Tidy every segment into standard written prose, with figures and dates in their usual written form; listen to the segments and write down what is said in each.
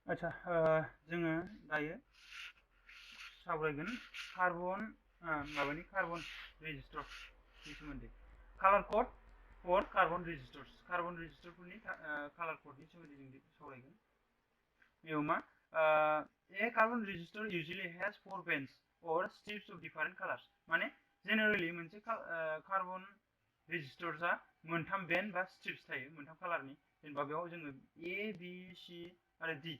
आच्छा जोङो दायो सावरायगोन कार्बन माबानि कार्बन रेजिस्टरनि सोमोन्दै कालार कड फर कार्बन रेजिस्टरफोरनि कालार क'डनि सोमोन्दै जों सावरायगोन। बेयाव मा a carbon register usually has 4 bands or strips of different colors माने जेनेरेलि मोनसे कार्बन रेजिस्टरआ मोनथाम बेन्ड बा स्ट्रिप्स थायो मोनथाम कालारनि जेनेबा बेयाव जोङो A B C आरो D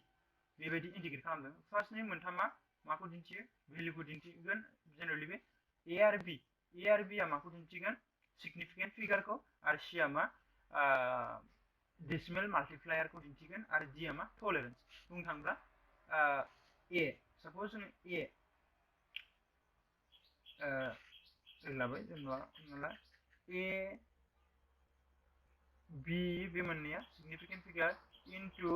बेबायदि इन्डिकेट खालामदों। फार्स्टनि मोनथामा माखौ दिन्थियो भेल्युखौ दिन्थिगोन जेनेरेलि बे A आरो B आ माखौ दिन्थिगोन सिगनिफिकेन्ट फिगारखौ आरो C आ मा डेसिमेल माल्टिप्लायारखौ दिन्थिगोन आरो D आ मा टलारेन्स बुंनो थाङोब्ला A साप'ज जों A लाबाय जेनेबा हमना ला A B बे मोननैया सिगनिफिकेन्ट फिगार इनटु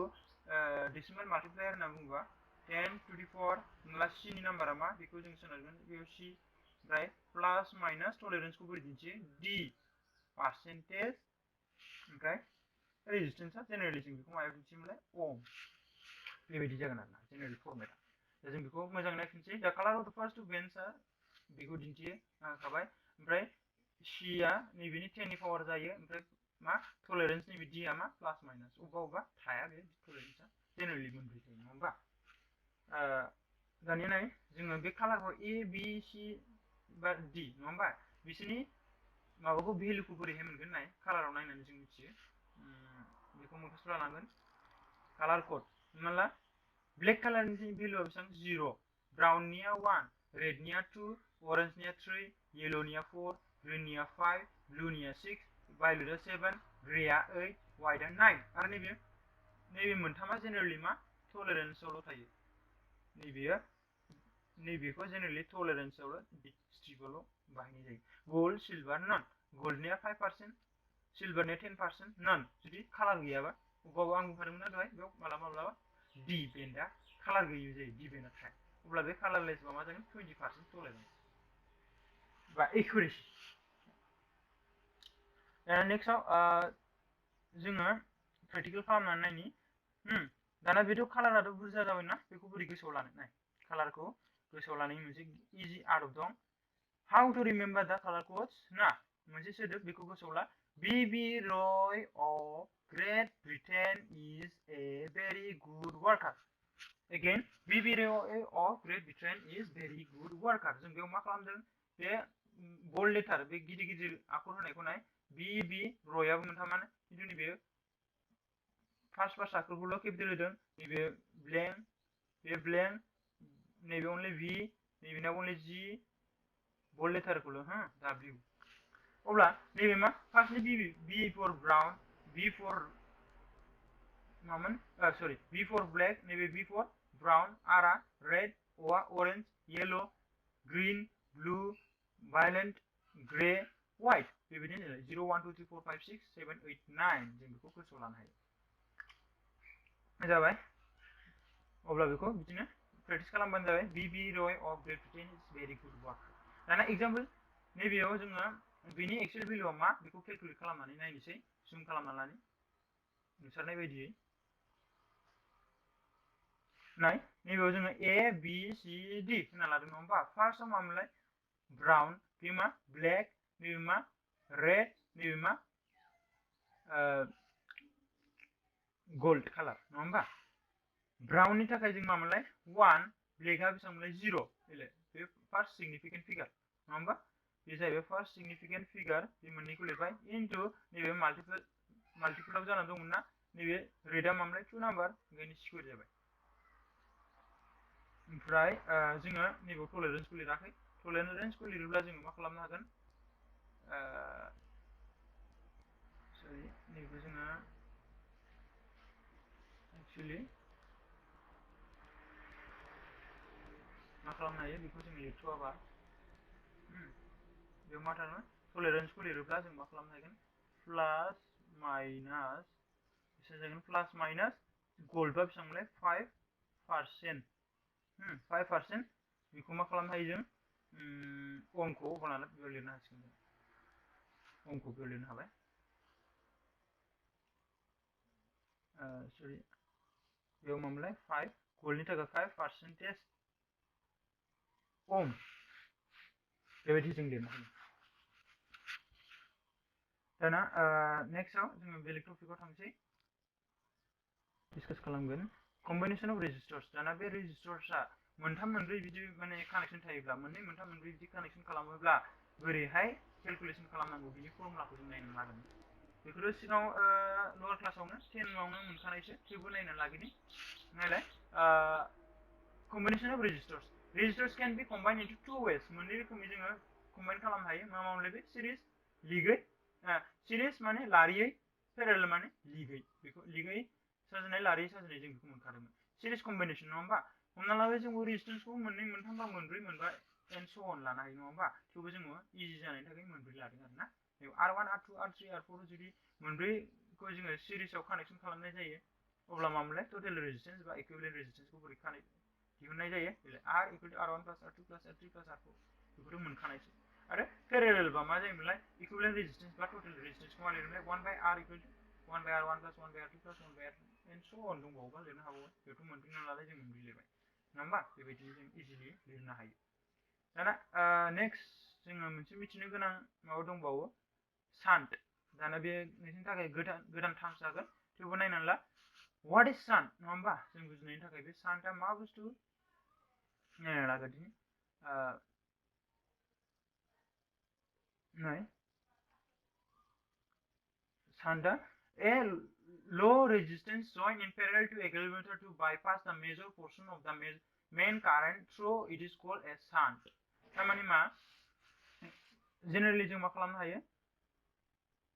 डेसिमेल माल्टिप्लायर होनना बुङोबा 10 to the 4 हमना ला C नि नाम्बारा मा बेखौ जों सोनारगोन बेयाव C ओमफ्राय प्लास माइनास टलारेन्सखौ बोरै दिन्थियो D पार्सेन्टेज ओमफ्राय रेजिस्टेन्सआ जेनेरेलि जों बेखौ मायाव दिन्थियोमोनलाय ओम बेबायदि जागोन आरोना जेनेरेल फर्मेटआ दा जों बेखौ मोजां नायफिनसै दा कालार अफ द फार्स्ट टु बेन्ड्सआ बेखौ दिन्थियो नांखाबाय ओमफ्राय C आ नैबेनि 10 नि पावार जायो ओमफ्राय मा टलारेन्स नैबे D आ मा प्लास माइनास अबेबा थाया बे टलारेन्सआ जेनेरेलि मोनब्रै थायो नङा होमबा दानिया नाय जोङो बे कालारखौ A B C बा D नङा होमबा बिसोरनि माबाखौ भेलुखौ बोरैहाय मोनगोन नाय कालाराव नायनानै जों मिथियो बेखौ मोखासो लानांगोन कालार कड हमना ला ब्लेक कालारनि भेलुआ बेसेबां 0 ब्राउननिया 1 रेडनिया 2 अरेन्जनिया 3 येलोनिया 4 ग्रीननिया 5 ब्लूनिया 6 वायलेटआ 7 ग्रेआ 8 व्हाइटआ 9 आरो नैबे मोनथामा जेनेरेलि मा टलारेन्सआवल' थायो नैबेखौ जेनेरेलि टलारेन्सआवल' स्ट्रिपआवल' बाहायनाय जायो गोल्ड सिलभार नन गोल्डनिया 5% सिलभारनिया 10% नन जुदि कालार गैयाबा अबेबा आं बुंखादोंमोन ना दहाय बेयाव मालाबा D बेन्डआ कालार गैयै जायो D बेन्डआ थाया अब्ला बे कालारलेसबा मा जागोन 20% टलारेन्स बा एकुरेसि नेक्स्टआव जोङो प्रेक्टिकेल खालामनानै नायनि दाना बेथ' कालाराथ' बुरजा जाबायना बेखौ बोरै गोसोआव लानो नाय कालारखौ गोसोआव लानायनि मोनसे इजि आदब दं हाउ टु रिमेम्बार दा कालार कड्स ना मोनसे सोदोब बेखौ गोसोआव ला B.B. Roy of Great Britain is a very good worker again B.B. Roy of Great Britain is very good worker जों बेयाव मा खालामदों बे बोल्ड लेटार बे गिदिर गिदिर आखर होनायखौ नाय B.B. रयआबो मोनथामानो खिन्थु नैबे फार्स्ट आखरखौल' केपिटेल होदों नैबे ब्लेंक नैबे अनलि V नैबेना अनलि G बोल्ड लेटारखौल' W अब्ला नैबे मा फार्स्टनि B for brown B for मामोन सरि B फर ब्लेक नैबे B for brown R red Oआ orange yellow green blue violet grey white बेबायदिनो 0 1 2 3 4 5 6 7 8 9 जों बेखौ गोसोआव लानो हायो जाबाय अब्ला बेखौ बिदिनो प्रेक्टिस खालामबानो जाबाय B.B. Roy of Great Britain is very good worker दाना एग्जाम्पल नैबेयाव जोङो बेनि एक्चुअल भेलुआ मा बेखौ केलकुलेट खालामनानै नायनोसै जुम खालामना लानि नुसारनाय बायदियै नाय नैबेयाव जोङो A B C D होनना लादों नङा होमबा फार्स्टआव मामोनलाय ब्राउन बे मा ब्लेक नैबे मा रेड नैबे मा गोल्ड कालार नङा होमबा ब्राउननि थाखाय जों मामोनलाय 1 ब्लेकआ बेसेबांमोनलाय 0 बेलाय बे फार्स्ट सिगनिफिकेन्ट फिगार नङा होमबा बे जाहैबाय फार्स्ट सिगनिफिकेन्ट फिगार बे मोननैखौ लिरबाय इनटु नैबे माल्टिपल जानानै दंमोन ना नैबे रेडआ मामोनलाय 2 नाम्बार ओंखायनो स्कुवेर जाबाय ओमफ्राय जोङो नैबेयाव टलारेन्सखौ लिराखै टलारेन्सखौ लिरोब्ला जोङो मा खालामनो हागोन सरि नैबेखौ जोङो एक्चुअलि मा खालामनो हायो बेखौ जों लिरथ'वाबा बेयाव मा थाङो टलारेन्सखौ लिरोब्ला जों मा खालामनो हागोन प्लास माइनास बेसेबां जागोन प्लास माइनास गोल्डआ बेसेबांलाय 5% 5% बेखौ मा खालामनो हायो जों ओमखौ होनानै बेयाव लिरनो हासिगोन जों ओमखौ बेयाव लिरनो हाबाय सरि बेयाव मामोनलाय 5 गोल्डनि थाखाय 5% ओम बेबायदि जों लिरनो हायो। दाना नेक्स्टआव जोङो बेलेग टपिकआव थांसै डिसकास खालामगोन कम्बिनेशन अफ रेजिस्टर्स। दाना बे रेजिस्टर्सआ मोनथाम मोनब्रै बिदि माने कानेक्शन थायोब्ला मोननै मोनथाम मोनब्रै बिदि कानेक्शन खालामोब्ला बोरैहाय केलकुलेशन खालामनांगौ बिनि फर्मुलाखौ जों नायनानै लागोन। बेखौथ' सिगाङाव लवार क्लासावनो 10आवनो मोनखानायसो थेवबो नायनानै लागोन। नायलाय combination of resistors. Resistors can be combined into two ways. मोननै रोखोमै जोङो कम्बाइन खालामनो हायो। मा मामोनलाय बे सिरिज लिगै सिरिज माने लारियै पेरेलल माने लिगै बेखौ लिगै साजायनाय लारियै साजायनाय जों बेखौ मोनखादोंमोन। सिरिज कम्बिनेशन नङा होमबा? हमना लाबाय जोंबो रेजिस्टेन्सखौ मोननै मोनथाम बा मोनब्रै मोनबा एन्ड सो अन लानो हायो नङा होमबा? थेवबो जोङो इजि जानायनि थाखाय मोनब्रै लादों आरोना। R1 R2 R3 R4 जुदि मोनब्रैखौ जोङो सिरिजआव कानेक्शन खालामनाय जायो अब्ला मामोनलाय टटेल रेजिस्टेन्स बा इकुइवेलेन्ट रेजिस्टेन्सखौ बोरै कानेक्ट दिहुननाय जायो R = R1 + R2 + R3 + R4 बेखौथ' मोनखानायसै। आरो पेरेलेल बा मा जायोमोनलाय इकुइवेलेन्ट रेजिस्टेन्स बा टटेल रेजिस्टेन्सखौ मा लिरोमोनलाय 1/R = 1/R1 + 1/R2 + 1/R3 and so अन दंबावोबा लिरनो हाबावो। बेखौ मोनब्रै नालाय जों मोनब्रै लिरबाय नङा होमबा? बेबायदिनो जों इजिलि लिरनो हायो। दाना नेक्स्ट जोङो मोनसे मिथिनो गोनां माबा दंबावो शान्ट। दाना बे नोंसिनि थाखाय गोदान टार्म्स जागोन थेवबो नायनानै ला व्हाट इज शान्ट नङा होमबा? जों बुजिनायनि थाखाय बे शान्टआ मा बुस्थु नायनानै लाग्रोदिनि नाय शान्टआ a low resistance joined in parallel to a galvanometer to bypass the major portion of the main current through it is called a shunt. तारमाने मा जेनेरेली जों मा खालामनो हायो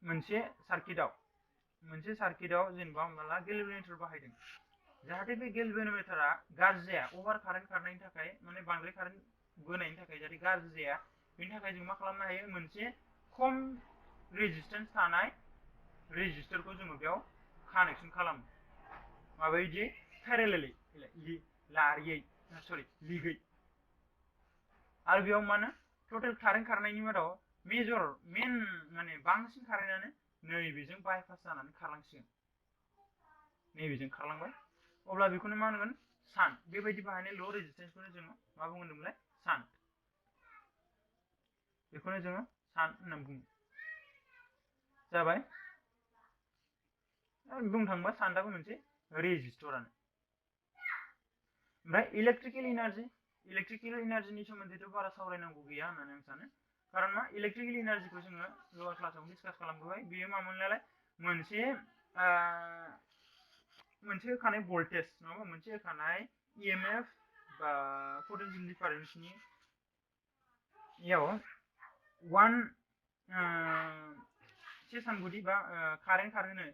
मोनसे सार्किटआव जेनेबा हमना ला गेलभेनोमीटर बाहायदों जाहाथे बे गेलभेनोमीटरा गाज्रि जाया ओभार कारेन्ट खारनायनि थाखाय माने बांद्राय कारेन्ट बोनायनि थाखाय जाहाथे गाज्रि जाया बेनि थाखाय जों मा खालामनो हायो मोनसे खम रेजिस्टेन्स थानाय रेजिस्टरखौ जोङो बेयाव कानेक्शन खालामो माबायदि पेरेलेलि लारियै लिगै आरो बेयाव मा होनो टटेल कारेन्ट खारनायनि मादाव मेन माने बांसिन कारेन्टआनो नैबेजों बायपास जानानै खारलांसिगोन नैबेजों खारलांबाय अब्ला बेखौनो मा होनगोन शान्ट। बेबायदि बाहायनाय ल' रेजिस्टेन्सखौनो जोङो मा बुंगोनलाय शान्ट। बेखौनो जोङो शान्ट होनना बुङो जाबाय। बुंनो थाङोबा शान्टआबो मोनसे रेजिस्टरानो। ओमफ्राय इलेक्ट्रिकेल इनार्जिनि सोमोन्दैथ' बारा सावरायनांगौ गैया होननानै आं सानो। खारन मा इलेक्ट्रिकेल इनार्जिखौ जोङो लवार क्लासाव डिसकास खालामबोबाय। बेयो मामोन नालाय मोनसे होखानाय भल्टेज नङा होमबा मोनसे होखानाय EMF बा पोटेनशियल डिफारेन्सनि याव वान से सानगुदि बा कारेन्ट खारहोनो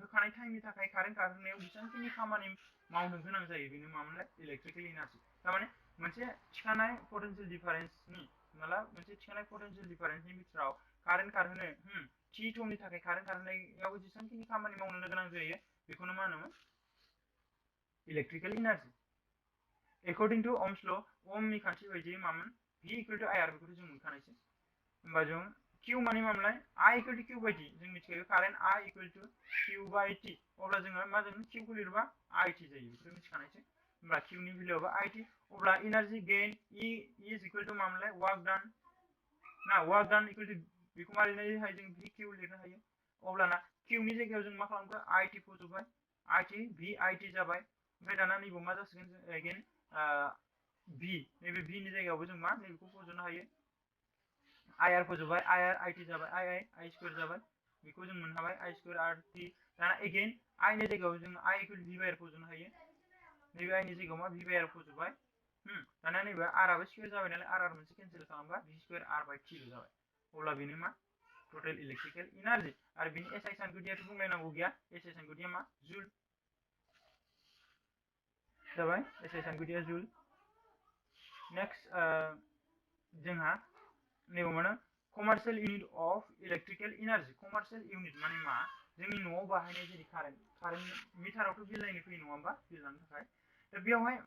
होखानाय टाइमनि थाखाय कारेन्ट खारहोनायाव बेसेबांखिनि खामानि मावनो गोनां जायो बेनो मामोनलाय इलेक्ट्रिकेल इनार्जि। थारमाने मोनसे थिखानाय पोटेनशियल डिफारेन्सनि माला मोनसे थिखानाय पोटेनशियल डिफारेन्सनि बिथोराव कारेन्ट खारहोनो थि समनि थाखाय कारेन्ट खारहोनायाव जेसेबांखिनि खामानि मावनो गोनां जायो बेखौनो मा होनोमोन electrical energy. According to ohm's law ओमनि खान्थि बायदियै मामोन V = IR बेखौथ' जों मोनखानायसै। होमबा जों Q माने मामोनलाय I = Q बायदि जों मिथिखायो कारेन्ट I = Q/T अब्ला जोङो मा जों Q खौ लिरबा IT जायो बेखौ मिथिखानायसै। होमबा Q नि भेलुआबो IT अब्ला एनार्जि गेइन E = मामोनलाय वर्क डान ना वर्क डान बेखौ मा लिरनो हायो जों VQ लिरनो हायो। अब्लाना Q नि जायगायाव जों मा खालामखो IT फज'बाय IT VIT जाबाय। ओमफ्राय दाना नैबे मा जासिगोन एगेन V नैबे V नि जायगायावबो जों मा नैबेखौ फज'नो हायो IR फज'बाय IR IT जाबाय I² जाबाय बेखौ जों मोननो हाबाय I² RT। दाना एगेन I नि जायगायाव जों I = V/R फज'नो हायो नैबे I नि जायगायाव मा V/R फज'बाय दाना नैबे R आबो स्कुवेर जाबाय नालाय R मोनसे केन्सेल खालामबा V² R/T जाबाय। अब्ला बेनो मा टटेल इलेक्ट्रिकेल इनार्जि। आरो बिनि SI सानखोथियाथ' बुंलायनांगौ गैया SI सानखोथिया मा जुल जाबाय SI सानखोथिया जुल। नेक्स्ट जोंहा नैबे माने commercial unit of electrical energy. Commercial unit माने मा जोंनि न'आव बाहायनाय जेरै कारेन्ट मिटारावथ' बिल नायनो फैयो नङा होमबा बिल लानो थाखाय दा बेयावहाय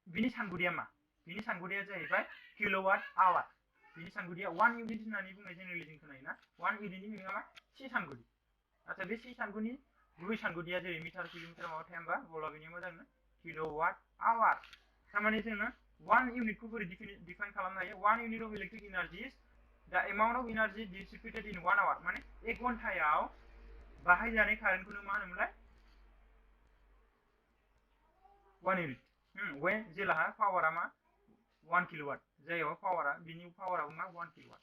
बिनि सानगुदिया मा बिनि सानगुदिया जाहैबाय किल'वाट आवार। बिनि सानगुदिया 1 इउनिट होननानै बुंनाय जेनेरेलि जों खोनायोना 1 इउनिटनि मिनिङा मा से सानगुदि। आচ্ছা बे से सानगुनि गुबै सानगुदिया जेरै मिटार किल'मिटार माबा थाया होमबा अब्ला बेनि मा जागोन किलोवाट आवर थारमाने जोङो 1 इउनिटखौ बोरै डिफाइन खालामनो हायो 1 unit of electric energy is the amount of energy dissipated in 1 hour माने 1 घन्टायाव बाहायजानाय कारेन्टखौनो मा होनोमोनलाय 1 unit when जेला पावारा मा 1 kilowatt जायाव पावारा बिनि पावाराबो मा 1 kilowatt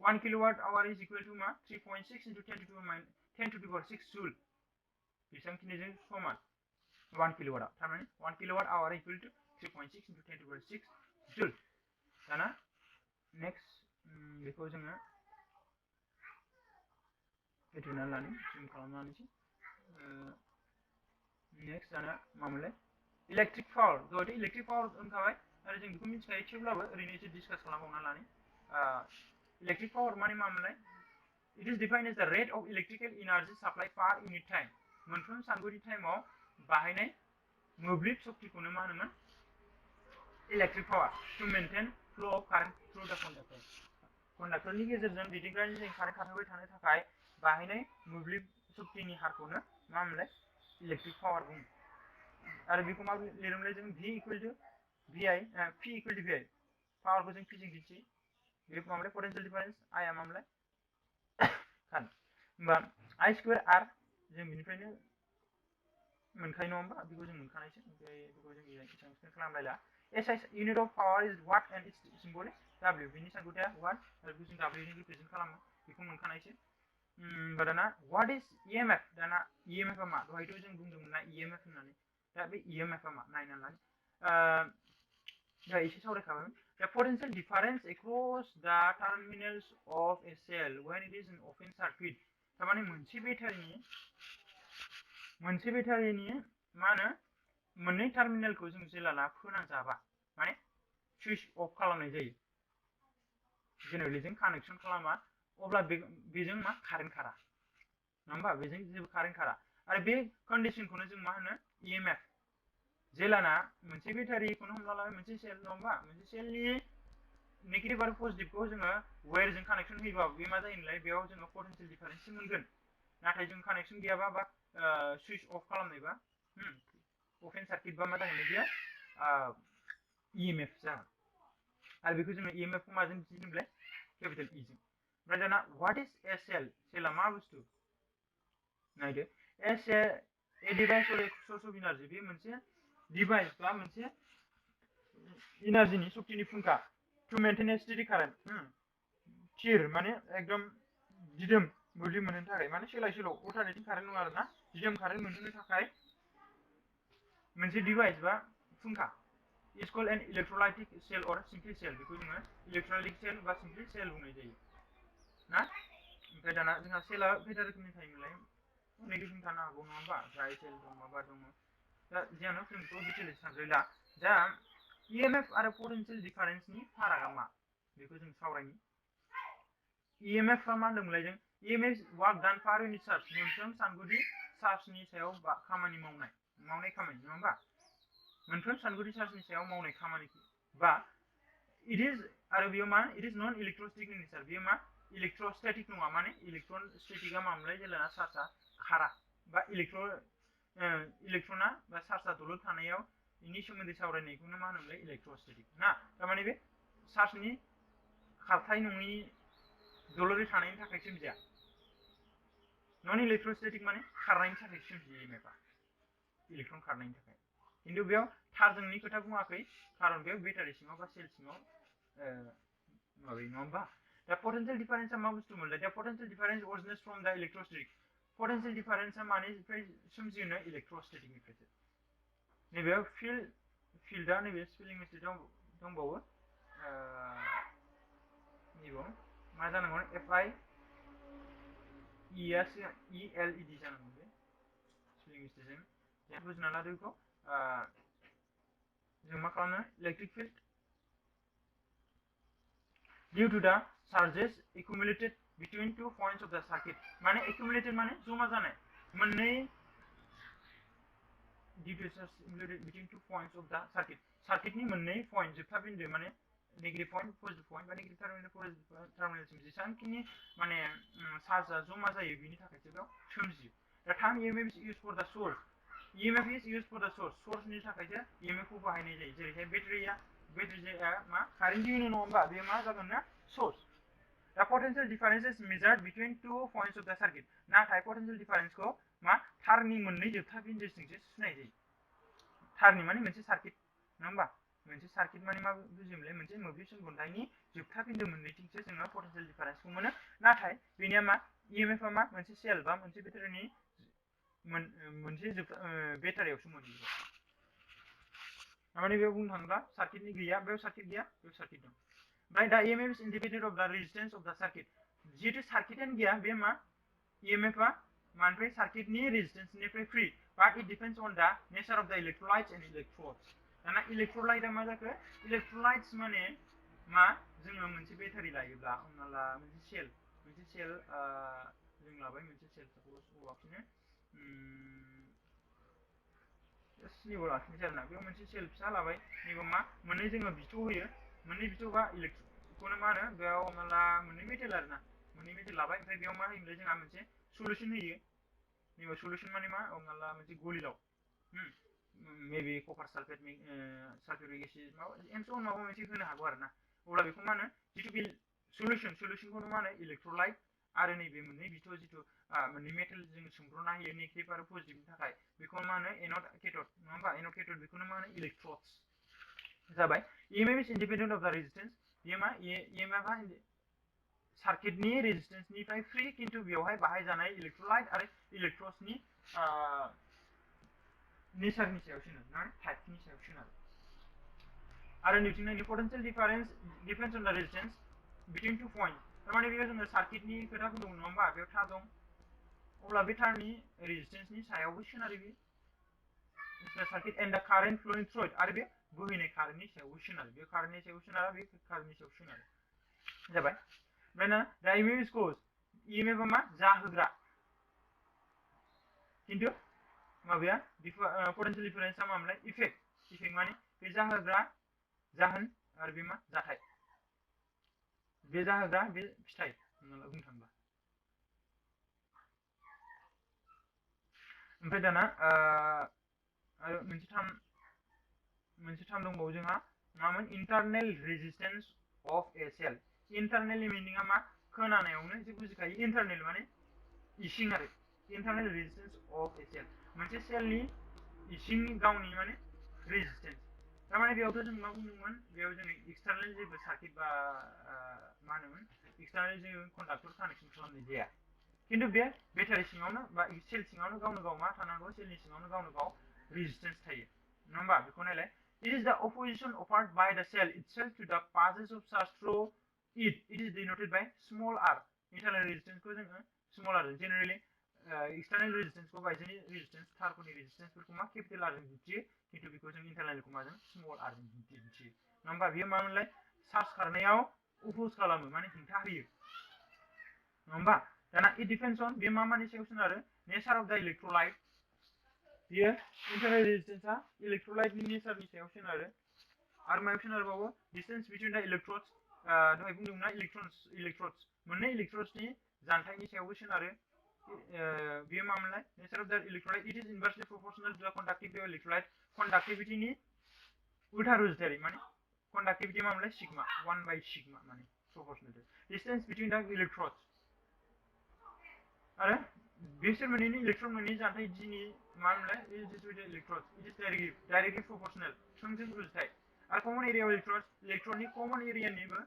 1 kilowatt hour is equal to मा 3.6 into 10 to the power 6 joule बेसेबांखिनिजों समान 1 kilowatt थारमाने 1 kilowatt hour equal to 3.6 into 10 to the power 6 joule दाना नेक्स्ट बेखौ जोङो फेदेरना लानो जों खालामनानैसै नेक्स्ट दाना मामोनलाय इलेक्ट्रिक पावर दहायथ' इलेक्ट्रिक पावर होनखाबाय आरो जों बेखौ मिथिखायो थेवब्लाबो ओरैनो एसे डिसकास खालामबावना लानो इलेक्ट्रिक पावर माने मामोनलाय it is defined as the rate of electrical energy supply per unit time मोनफ्रोम सानगुरि टाइमाव बाहायनाय मोब्लिब शक्तिखौनो मा होनोमोन electric power to maintain flow of current through the conductor कन्डाक्टरनि गेजेरजों दैदेनग्रानि जों कारेन्ट खारहोबाय थानो थाखाय बाहायनाय मोब्लिब शक्तिनि हारखौनो मा होनोमोनलाय इलेक्ट्रिक पावर बुङो आरो बेखौ मा लिरोमोनलाय जों V equal to VI P equal to VI पावारखौ जों P जों दिन्थियो बे मामोनलाय पोटेंशियल डिफारेंस I आ मामोनलाय कारेन्ट होमबा I स्क्वायर R जों बिनिफ्रायनो मोनखायो नङा होमबा बेखौ जों मोनखानायसो ओमफ्राय बेखौ जों explain खालामलायला SI unit of power is watt and its symbol is W बिनि सानगुथाया watt आरो बेखौ जों W जों रिप्रेजेन्ट खालामो बेखौ मोनखानायसो होमबा दाना what is EMF दाना EMF आ मा दहायथ' जों बुंदोंमोन ना EMF होननानै दा बे EMF आ मा नायना लानो दा एसे सावरायखाबाय the potential difference across the terminals of a cell when it is in open circuit थारमाने मोनसे बेटारिनि मा होनो मोननै टार्मिनेलखौ जों जेला फोनांजाबा माने सुइच अफ खालामनाय जायो जेनेरेलि जों कानेक्सन खालामा अब्ला बेजों मा कारेन्ट खारा नङा होमबा बेजों जेबो कारेन्ट खारा आरो बे कन्डिशनखौनो जों मा होनो EMF जेलाना मोनसे बेटारिखौनो हमना लाबाय मोनसे सेल नङा होमबा मोनसे सेलनि नेगेटिभ आरो पजिटिभखौ जोङो वायरजों कानेक्सन होयोबा बे मा जायोनालाय बेयाव जोङो पटेंशियल डिफारेन्स मोनगोन नाथाय जों कानेक्सन गैयाबा बा सुइच अफ खालामनायबा ओपन सार्किट बा मा जागोन बेयो EMF जागोन आरो बेखौ जोङो EMF खौ माजों दिन्थिनोब्ला केपिटेल E जों ओमफ्राय दाना व्हाट इज ए सेलआ मा बुस्थु नायदो ए डिभाइस अर ए सोर्स अफ एनार्जी बे मोनसे डिभाइस बा मोनसे एनार्जिनि शक्तिनि फुंखा टु मेनटेन ए स्टेडि कारेन्ट थिर माने एकदम दिदोम मोब्लिब मोननो थाखाय माने सोलाय सोल' अल्टारनेटिं कारेन्ट नङा आरोना दिदोम कारेन्ट मोननो थाखाय मोनसे डिभाइस बा फुंखा is called an electrolytic cell or simple cell बेखौ जोङो electrolytic cell बा simple cell बुंनाय जायो ना ओमफ्राय दाना जोंहा सेलआ खैथा रोखोमनि थायोमोनलाय अनेक रोखोमनि थानो हागौ नङा होमबा ड्राई सेल दं माबा दङ दा जियानो जों बेखौ डिटेलस सानद्रायला दा EMF आरो पोटेंशियल डिफारेन्सनि फारागा मा बेखौ जों सावरायनि EMF आ मा होनदोंमोनलाय जों EMF वर्क डान पार इउनिट चार्ज मोनफ्रोम सानगुदि चार्जनि सायाव खामानि मावनाय खामानि नङा होमबा मोनफ्रोम सानगुदि चार्जनि सायाव मावनाय खामानि बा इट इज आरो बेयो मा इट इज नन इलेक्ट्रोस्टेटिक नेचार बेयो मा इलेक्ट्रोस्टेटिक नङा माने इलेक्ट्रन स्टेटिकआ मामोनलाय जेला चार्जआ खारा बा इलेक्ट्रना बा चार्जआ दलर थानायाव बेनि सोमोन्दै सावरायनायखौनो मा होनोमोनलाय इलेक्ट्रोस्टेटिक ना थारमाने बे चार्जनि खारथाय नङि दलरै थानायनि थाखाय सोमजिया नन इलेक्ट्रोस्टेटिक माने खारनायनि थाखाय सोमजियो EMFआ इलेक्ट्रन खारनायनि थाखाय खिन्थु बेयाव थारजोंनि खोथा बुङाखै खारन बेयाव बेटारि सिङाव बा सेल सिङाव माबायो नङा होमबा दा पोटेंशियल डिफारेन्सआ मा बुस्थुमोनलाय दा पोटेंशियल डिफारेन्स अरिजिनेट्स फ्रम द इलेक्ट्रोस्टेटिक पोटेंशियल डिफारेन्सआ मानिफ्राय सोमजियोनो इलेक्ट्रोस्टेटिकनिफ्रायसो नैबेयाव फिल्डआ नैबे स्पेलिं मिस्टेक दंबावो नैबेयाव मा जानांगौ FI E आ सिगां ELED जानांगौ बे स्पेलिं मिस्टेकजों जों बुजिना लादो बेखौ जों मा खालामनो electric field due to the charges accumulated between 2 points of the circuit माने accumulated माने जमा जानाय मोननै due to charges accumulated between 2 points of the circuitनि मोननै पॉइंट जोबथा बिन्दो माने नेगेटिभ पॉइंट पजिटिभ पॉइंट बा नेगेटिभ टार्मिनेल पजिटिभ टार्मिनेलसिम जेसेबांखिनि माने चार्जआ जमा जायो बिनि थाखायसो बेयाव सोमजियो दा term EMF is used for the source EMF is used for the source नि थाखायसो EMF खौ बाहायनाय जायो जेरैहाय बेटारिया मा कारेन्ट दिहुनो नङा होमबा बे मा जागोन ना source. The potential difference is measured between 2 points of the circuit. नाथाय potential difference को मा थारनि मोननै जोबथा बिन्दोसिमसो सुनाय जायो. थारनि माने मोनसे सार्किट नङा होमबा मोनसे सार्किट माने मा बुजिमोनलाय मोनसे मोब्लिब सोंखनथायनि जोबथा बिन्दो मोननैथिंसो जोङो potential difference खौ मोनो नाथाय बेनिया मा EMF आ मा मोनसे सेल बा मोनसे बेटारिनि मोनसे बेटारियावसो मोनहैयो माने बेयाव बुंनो थाङोब्ला सार्किटनि गैया बेयाव सार्किट गैया बेयाव सार्किट दं ओमफ्राय दा EMF is independent of the resistance of the circuit जिहेतु सार्किटानो गैया बे मा EMF आ मानिफ्राय सार्किटनि रेजिस्टेन्सनिफ्राय free but it depends on the nature of the electrolytes and electrodes दाना इलेक्ट्रोलाइट आ मा जाखो इलेक्ट्रोलाइट्स माने मा जोङो मोनसे बेटारि लायोब्ला हमना ला मोनसे सेल जों लाबाय मोनसे सेल साप'ज औवाखौनो स्निबो लाखिनोसै आरोना बेयाव मोनसे सेल फिसा लाबाय नैबे मा मोननै जोङो बिथौ होयो मोननै बिथौबा इलेक्ट्रिकखौनो मा होनो बेयाव हमना ला मोननै मेटेल आरोना मोननै मेटेल लाबाय ओमफ्राय बेयाव मा होयोमोनलाय जोंहा मोनसे सल्युसन होयो नैबे सल्युसन माने मा हमना ला मोनसे गलिलाव मेबि कपार सालफेट सालफिउरिक एसिड माबा एमसन माबा मोनसे होनो हागौ आरोना अब्ला बेखौ मा होनो जितु बे सल्युसनखौनो मा होनो इलेक्ट्रोलाइट आरो नैबे मोननै बिथौ जितु मोननै मेटेल जों सोंब्रना होयो नेगेटिभ आरो पजिटिभनि थाखाय बेखौ मा होनो एनड केथड नङा होमबा एनड केथड बेखौनो मा होनो इलेक्ट्रोड्स जाबाय EMF is independent of the resistance बेयो मा EMF आ सार्किटनि रेजिस्टेन्सनिफ्राय फ्रि किन्तु बेवहाय बाहायजानाय इलेक्ट्रोलाइट आरो इलेक्ट्रोड्सनि नेचारनि सायाव सोनारो ना टाइपनि सायाव सोनारो आरो नैथिंजाय potential difference depends on the resistance between 2 points थारमाने बेयाव जोङो सार्किटनि खोथा बुंदोंमोन नङा होमबा बेयाव थार दं अब्ला बे थारनि रेजिस्टेन्सनि सायावबो सोनारो बे circuit and the current flowing through it आरो बे बोहैनाय कारेन्टनि सायावबो सोनारो बे कारेन्टनि सायाव सोनारा बे कारेन्टनि सायाव सोनारो जाबाय ओमफ्राय ना दा EMF is cause EMF आ मा जाहोग्रा किन्तु माबाया potential difference आ मामोनलाय इफेक्ट माने बे जाहोग्रा जाहोन आरो बे मा जाथाय बे जाहोग्रा बे फिथाइ होनना बुंनो थाङोबा ओमफ्राय दाना आरो मोनसे दंबावो जोंहा मामोन internal resistance of a cell internal मिनिंआ मा खोनानायावनो एसे बुजिखायो इन्टारनेल माने इसिं आरो internal resistance of a cell मोनसे सेलनि इसिंनि गावनि माने रेजिस्टेन्स थारमाने बेयावथ' जों मा बुंदोंमोन बेयाव जों एक्सटार्नेल जेबो सार्किट बा मा होनोमोन एक्सटार्नेल जों कन्डाक्टर कानेक्सन खालामनाय जाया किन्तु बे बेटारि सिङावनो बा सेल सिङावनो गावनो गाव मा थानांगौ सेलनि सिङावनो गावनो गाव रेजिस्टेन्स थायो नङा होमबा बेखौ नायलाय it is the opposition offered by the cell itself to the passes of charge through it is denoted by small r internal resistance को जोङो small r generally external resistance को बायजोनि resistance थारफोरनि resistance फोरखौ मा capital r जों दिन्थियो किन्तु बेखौ जों internal को माजों small r जों दिन्थियो नङा होमबा बेयो मामोनलाय चार्ज खारनायाव अपोज खालामो माने हेंथा होयो नङा होमबा दाना it depends on बे मानि सायाव सोनारो nature of the electrolyte बेयो internal resistance आ electrolyte नि नेचारनि सायाव सोनारो आरो मायाव सोनारबावो distance between the electrodes दहाय बुंदोंमोन ना electrodes मोननै electrodes नि जानथायनि सायावबो सोनारो बेयो मामोनलाय nature of the electrolyte it is inversely proportional to the conductivity of electrolyte conductivity नि उल्टा रुजुथायारि माने conductivity मामोनलाय sigma 1/sigma माने proportional distance between the electrodes आरो बिसोर मोननैनि इलेक्ट्रन मोननै जानथाय दिनि मामोनलाय electrodes it is directly proportional थोंजों रुजुथाय आरो common area of electronनि common area निबो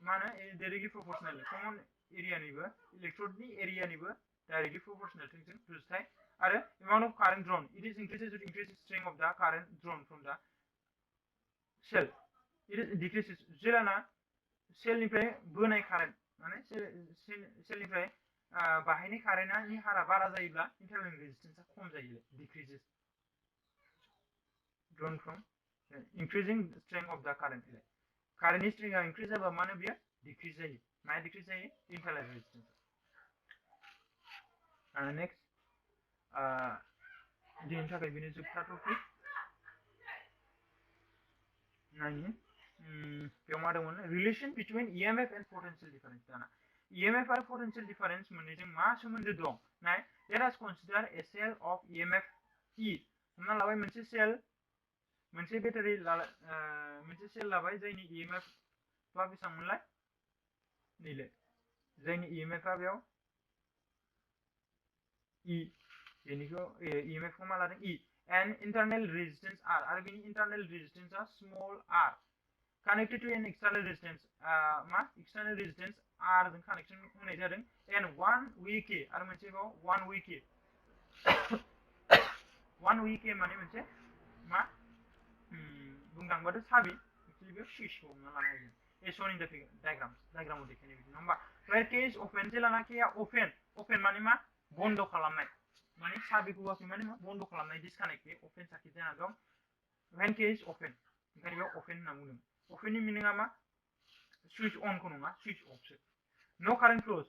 मा होनो directly proportional common area निबो electrode नि area निबो directly proportional थोंजों रुजुथाय आरो amount of current drawn it is increases with increasing strength of the current drawn from the cell it is decreases जेलाना सेलनिफ्राय बोनाय current माने सेलनिफ्राय बाहायनाय कारेन्टनि हारा बारा जायोब्ला इन्टारनेल रेजिस्टेन्सआ खम जायो decreases drawn from increasing strength of the current कारेन्टनि स्ट्रेंथआ इंक्रिज जाबा माने बेयो डिक्रिज जायो माया डिक्रिज जायो इन्टारनेल रेजिस्टेन्स नेक्स्ट दिनैनि थाखाय बेनो जोबथा टपिक नायनि बेयाव मा दंमोन relation between EMF and potential difference दाना EMF आरो पोटेन्शियल डिफारेन्स मोननैजों मा सोमोन्दो दं नाय let us consider a cell of EMF E हमना लाबाय मोनसे सेल मोनसे बेटारि मोनसे सेल लाबाय जायनि EMF आ बेसेबांमोनलाय नैले जायनि EMF आ बेयाव E बेनिखौ EMF खौ मा लादों E and internal resistance R आरो बेनि internal resistance आ small r connected to an external resistance मा external resistance R जों connection होनाय जादों and 1 VK आरो मोनसे बाव 1 VK 1 VK माने मोनसे मा बुंदांबाथ' साबि एक्चुअली बे सुइचखौ हमना लानो हायो as shown in the diagram देखायनाय बायदि नङा होमबा where K is open Jelana K आ open माने मा बन्द खालामनाय माने साबिखौ होआखै माने मा बन्द खालामनाय disconnect बे open circuit जाना दं when K is open ओंखायनो बेयाव open होनना बुंदों open नि meaning आ मा switch on खौ नङा switch off सो no current flows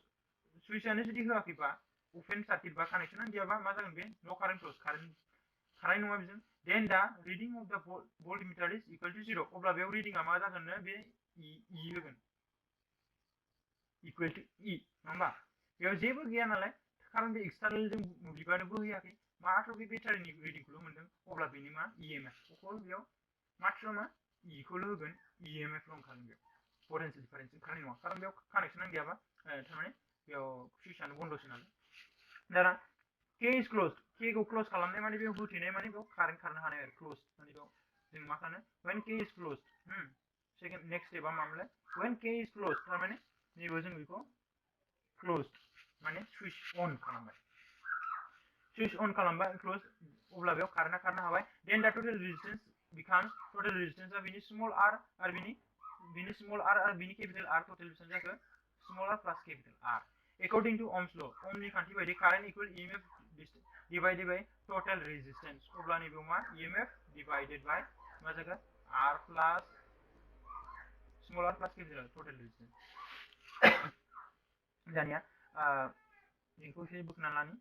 switch आनो जुदि होआखैबा open circuit बा connection गैयाबा मा जागोन बे no current flows खारनाय नङा बेजों then the reading of the voltmeter is equal to 0 अब्ला बेयाव reading आ मा जागोननो बे E होगोन equal to E नङा होमबा बेयाव जेबो गैया नालाय खारन बे एक्सटार्नेल जों मोब्लिबानो बोहैयाखै मात्र बे बेटारिनि रिडिंखौल' मोनदों अब्ला बेनि मा EMF अकल बेयाव मात्र मा E खौल' होगोन EMF ल' ओंखारगोन बेयाव पटेनशियल डिफारेन्स ओंखारनाय नङा खारन बेयाव कानेक्सन गैयाबा थारमाने बेयाव सुइचआनो बन्दसो नालाय दाना K is closed K खौ क्लोज खालामनाय माने बेयाव होथेनाय माने बेयाव कारेन्ट खारनो हानाय आरो क्लोज माने बेयाव जों मा खानो when K is closed second next स्टेपआ मामोनलाय when K is closed थारमाने नैबेयाव जों बेखौ closed माने स्विच अन खालामबाय स्विच अन खालामबाय क्लोज अब्ला बेयाव कारेन्टआ खारनो हाबाय then the total resistance becomes total resistance आ बिनि स्मॉल r आरो बिनि स्मॉल r आरो बिनि कैपिटल R टोटल बेसेबां जाखो small r plus capital R according to Ohm's law ओमनि खान्थि बायदि current equal EMF divided by total resistance अब्ला नैबेयाव मा EMF divided by मा जागोन R plus small r plus capital total resistance दानिया बेखौ एसे बोखोना लानि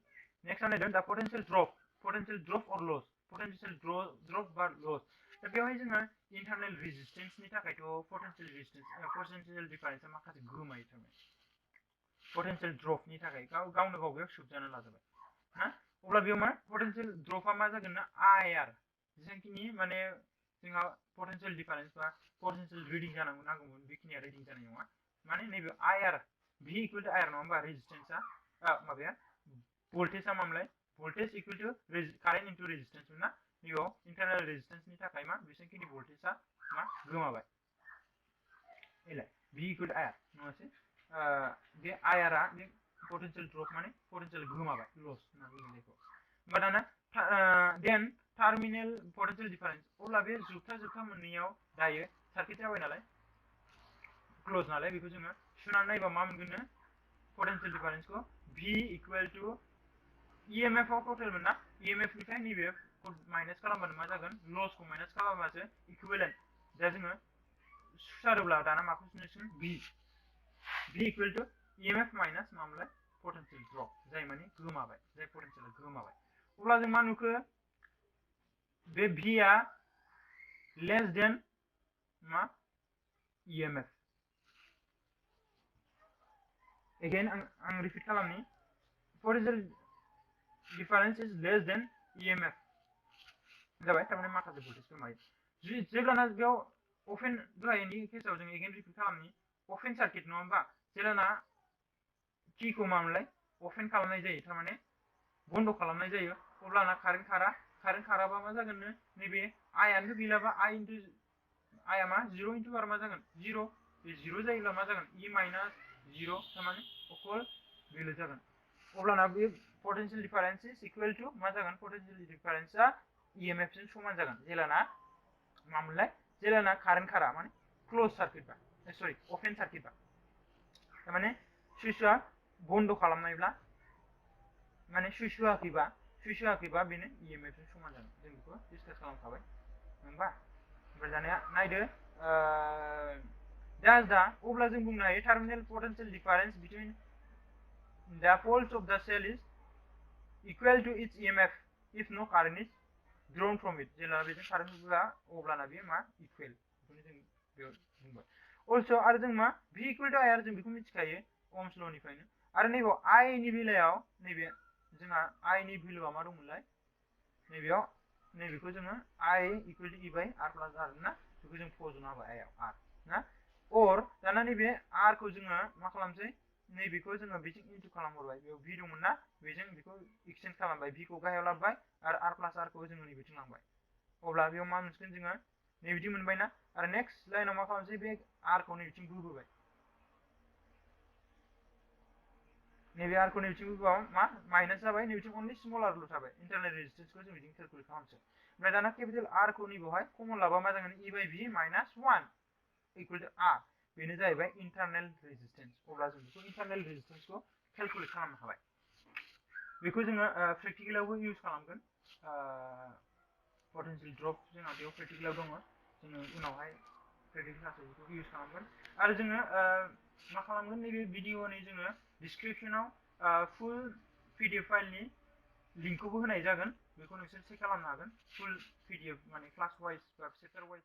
नेक्स्ट नायदों दा potential drop or loss potential drop बा loss दा बेवहाय जोङो internal resistance नि थाखायथ' potential difference आ माखासे गोमायो थारमाने potential drop नि थाखाय गावनो गाव बेयाव सोबजाना लाजाबाय ना अब्ला बेयाव मा potential drop आ मा जागोन ना IR जेसेबांखिनि माने जोंहा potential difference बा potential reading नांगौमोन बेखिनिया reading जानाय नङा माने नैबे IR V equal to IR नङा होमबा resistance आ माबाया voltage आ मामलाय voltage equal to current into resistance ना नैबेयाव internal resistance नि थाखाय मा बेसेबांखिनि voltage आ मा गोमाबाय alloy V equal to IR नङासै बे IR आ बे potential drop माने potential गोमाबाय loss होनना बुङो बेखौ होमबा दाना then terminal potential difference अब्ला बे जोबथा मोननैयाव दायो सार्किट जाबाय नालाय क्लोज नालाय बेखौ जोङो सुनानै नायबा मा मोनगोन नो potential difference को V equal to EMF आव टोटल मोनना EMF निफ्राय नैबे माइनास खालामबानो मा जागोन लस को माइनास खालामबासो इक्विवेलेन्ट दा जोङो सुसारोब्ला दाना माखौ सुनोसिगोन V equal to EMF minus मामोनलाय potential drop जाय माने गोमाबाय जाय potential गोमाबाय अब्ला जों मा नुखो बे V आ लेस देन मा EMF again आं repeat खालामनि potential difference is less than EMF जाबाय थारमाने माखासे भल्टेज गोमायो जेब्लाना बेयाव ओपन दहायनि केसआव जों again रिपिट खालामनि ओपन सार्किट नङा होमबा जेब्लाना की खौ मामोनलाय ओपन खालामनाय जायो थारमाने बन्द खालामनाय जायो अब्लाना कारेन्ट खाराबा मा जागोन नैबे I आनो गैलाबा I मा 0 into R मा जागोन 0 बे 0 जायोब्ला मा जागोन E minus 0 थारमाने अकल बेल जागोन अब्लाना बे potential difference is equal to मा जागोन potential difference आ EMF जों समान जागोन जेलाना मामोनलाय जेलाना कारेन्ट खारा माने क्लोज सार्किट बा सरि ओपन सार्किट बा थारमाने सुइचआ बन्द खालामनायब्ला माने सुइच होआखैबा बेनो EMF जों समान जागोन जों बेखौ डिसकास खालामखाबाय होमबा ओमफ्राय दानिया नायदो दा अब्ला जों बुंनो हायो terminal potential difference between the poles of the cell is equal to its EMF if no current is drawn from it जेब्ला बेजों कारेन्ट होआ अब्लाना बे मा इक्वल बेखौनो जों बेयाव बुंबाय also आरो जों मा V equal to IR जों बेखौ मिथिखायो Ohm's law निफ्रायनो आरो नैबेयाव I नि बेलायाव नैबे जोंहा I नि भेलुआ मा दंमोनलाय नैबेयाव नैबेखौ जोङो I equal to E by R plus R ना बेखौ जों फज'नो हाबाय I आव R ना or दाना नैबे R खौ जोङो मा खालामसै नैबेखौ जोङो बेजों इनटु खालामहरबाय बेयाव V दंमोन ना बेजों बेखौ एक्सचेन्ज खालामबाय V खौ गाहायाव लाबोबाय आरो R प्लस R खौ जोङो नैबेथिं लांबाय अब्ला बेयाव मा मोनसिगोन जोङो नैबिदि मोनबायना आरो नेक्स्ट लाइनाव मा खालामसै बे R खौ नैबिथिं बोबोबाय नैबे R खौ नैबिथिं बोबा मा माइनास जाबाय नैबिथिं अनलि स्मल r ल' थाबाय इन्टारनेल रेजिस्टेंसखौ जों बिदिनो केलकुलेट खालामसै ओमफ्राय दाना केपिटेल R खौ नैबेवहाय कमन लाबा मा जागोन E by V minus 1 equal to R बेनो जाहैबाय इन्टारनेल रेजिस्टेंस अब्ला जों बेखौ इन्टारनेल रेजिस्टेंसखौ केलकुलेट खालामनो हाबाय बेखौ जोङो प्रेक्टिकेलावबो इउज खालामगोन पटेनशियल ड्रप जोंहा बेयाव प्रेक्टिकेलाव दङ जोङो उनावहाय प्रेक्टिकेल क्लासाव बेखौ इउज खालामगोन आरो जोङो मा खालामगोन नैबे भिडिअनि जोङो डिसक्रिपसनाव फुल PDF फाइलनि लिंकखौबो होनाय जागोन बेखौ नोंसोर चेक खालामनो हागोन फुल PDF माने क्लास वाइज बा चेप्टार वाइज